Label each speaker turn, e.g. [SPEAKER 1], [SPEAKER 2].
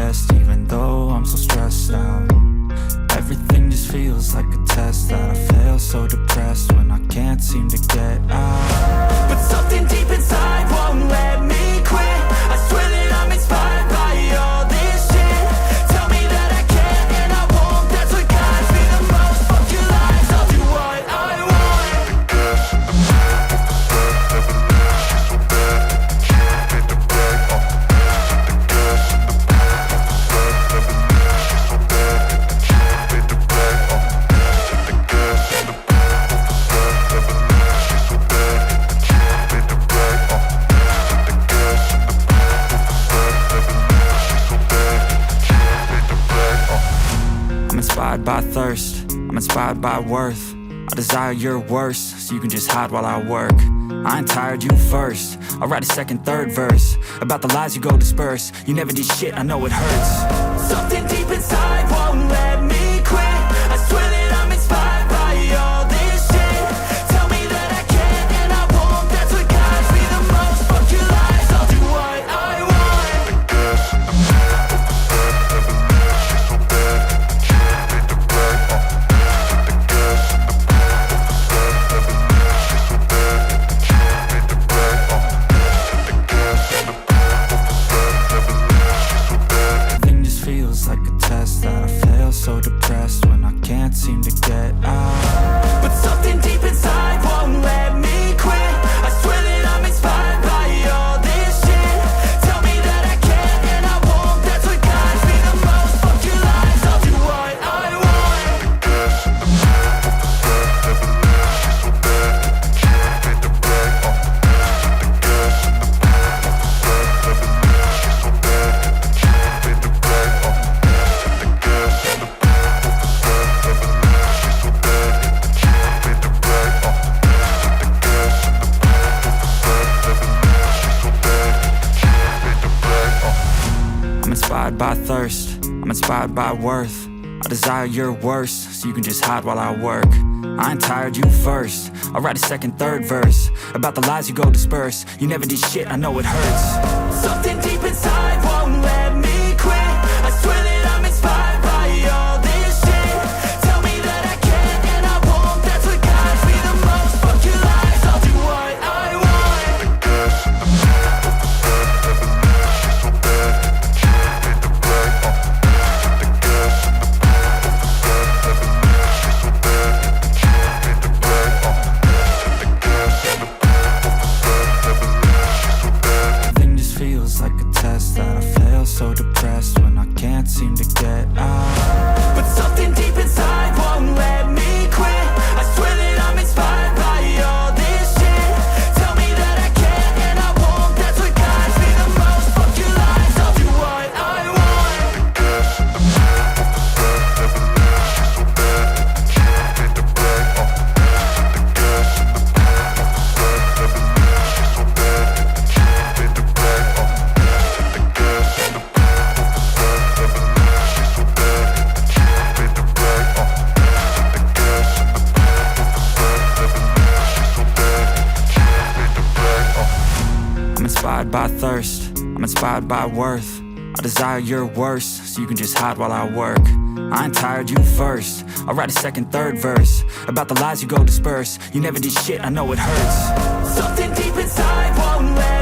[SPEAKER 1] best, even though I'm so stressed out. Everything just feels like a test that I fail, so depressed when I can't seem to get out. But something deep inside won't let me quit. I swear that I'm inspired by all this shit. Tell me that I can and I won't, that's what guides me the most. Fuck your lies, I'll do what I want. I'm inspired by thirst, I'm inspired by worth. I desire your worst, so you can just hide while I work. I ain't tired, you first. I'll write a second, third verse about the lies you go disperse. You never did shit, I know it hurts. Something deep inside won't let me quit. I swear that I'm inspired by all this shit. Tell me that I can and I won't, that's what guides me the most. Fuck your lies, I'll do what I want. Everything just feels like a test that I fail, so depressed when I can't seem to get out. But something deep inside won't let me quit. I swear that I'm inspired by all this shit. Tell me that I can and I won't, that's what guides me the most. Fuck your lies, I'll do what I want. I'm inspired by thirst, I'm inspired by worth. I desire your worst, so you can just hide while I work. I ain't tired, you first. I'll write a second, third verse about the lies you go disperse. You never did shit, I know it hurts. Something deep inside won't let me quit. I swear that I'm inspired by all this shit. Tell me that I can and I won't, that's what guides me the most. Fuck your lies, I'll do what I want. Everything just feels like a test that I fail, so depressed when I can't seem to get out. But something deep inside won't let me quit. I swear that I'm inspired by all this shit. Tell me that I can and I won't, that's what guides me the most. Fuck your lies, I'll do what I want. I'm inspired by thirst, I'm inspired by worth. I desire your worst, so you can just hide while I work. I ain't tired, you first. I'll write a second, third verse about the lies you go disperse. You never did shit, I know it hurts. Something deep inside won't let